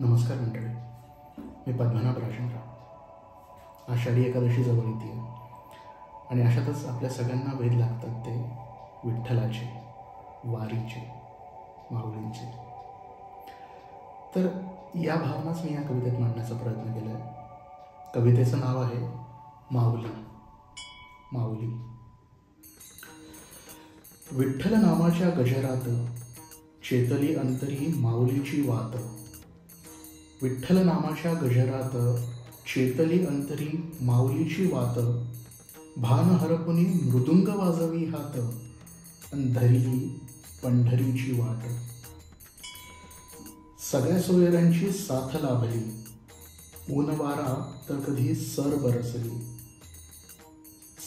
नमस्कार मंडळी, मी पद्मनाभ राजेंद्र. आषाढी एकादशी जवळ येते आणि अशातच आपल्या सगळ्यांना वेध लागतात ते विठ्ठलाचे, वारीचे, माऊलींचे. तर या भावनाच मी या कवितेत मांडण्याचा प्रयत्न केला आहे. कवितेचं नाव आहे माऊली. माऊली. विठ्ठल नामाच्या गजरात चेतली अंतरी माऊलीची वात. विठ्ठल नामाच्या गजरात चेतली अंतरी माऊलीची वात. भान हरपुनी मृदुंग वाजवी हात, धरली पंढरीची वाट. सगळ्या सोयऱ्यांची साथ लाभली, ऊन वारा तर कधी सर बरसली.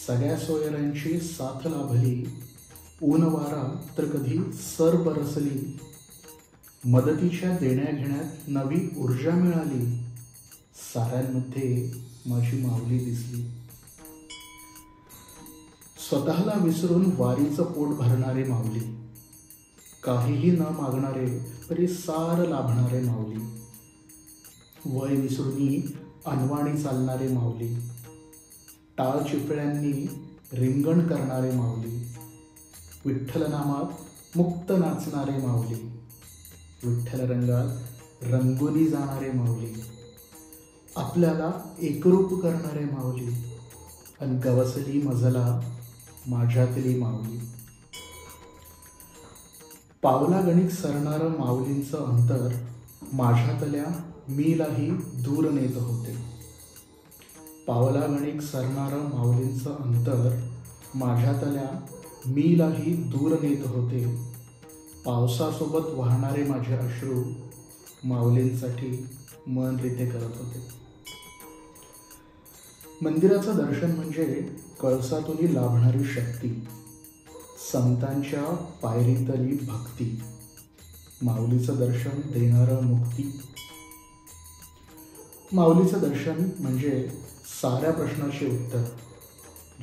सगळ्या सोयऱ्यांची साथ लाभली, ऊन वारा तर कधी सर बरसली. मदतीच्या देण्या घेण्यात नवी ऊर्जा मिळाली, साऱ्यांमध्ये माझी माऊली दिसली. स्वतःला विसरून वारीचं पोट भरणारे माऊली, काहीही न मागणारे तरी सार लाभणारे माऊली. वय विसरूनी अनवाणी चालणारे माऊली, टाळ चिपळ्यांनी रिंगण करणारे माऊली. विठ्ठल नामात मुक्त नाचणारे माऊली, विठ्ठल रंगात रंगोली जाणारे माऊली. आपल्याला एकरूप करणारे माऊली, अन गवसली मजला माझ्यातली माऊली. पावलागणिक सरणारं माऊलींचं अंतर माझ्यातल्या मीलाही दूर नेत होते. पावलागणिक सरणारं माऊलींचं अंतर माझ्यातल्या मीलाही दूर नेत होते. पावसासोबत वाहणारे माझे अश्रू माऊलींसाठी मन रिते करत होते. मंदिराचं दर्शन म्हणजे कळसातून लाभणारी शक्ती, संतांच्या पायरीतली भक्ती. माऊलीचं दर्शन देणारं मुक्ती. माऊलीचं दर्शन म्हणजे साऱ्या प्रश्नाचे उत्तर,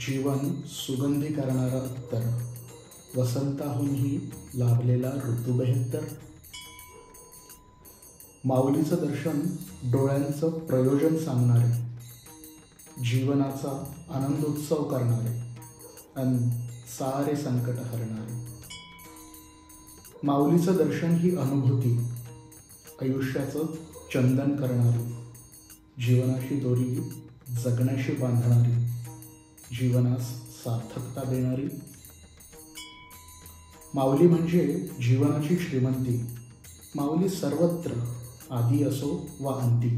जीवन सुगंधी करणारं उत्तर. वसंताहूनही लाभलेला ऋतू बेहत्तर. माऊलीचं दर्शन डोळ्यांचं प्रयोजन सांगणारे, जीवनाचा आनंदोत्सव करणारे आणि सारे संकट हरणारे. माऊलीचं दर्शन ही अनुभूती, आयुष्याचं चंदन करणारी, जीवनाची दोरी जगण्याशी बांधणारी, जीवनास सार्थकता देणारी. माऊली म्हणजे जीवनाची श्रीमंती. माऊली सर्वत्र, आदी असो वा अंती.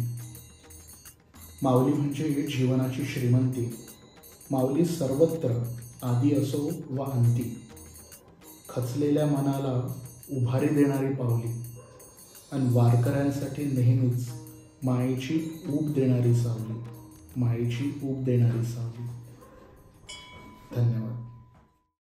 माऊली म्हणजे जीवनाची श्रीमंती. माऊली सर्वत्र, आदी असो वा अंती. खचलेल्या मनाला उभारी देणारी पावली आणि वारकऱ्यांसाठी नेहमीच मायेची ऊब देणारी सावली. मायेची ऊब देणारी सावली. धन्यवाद.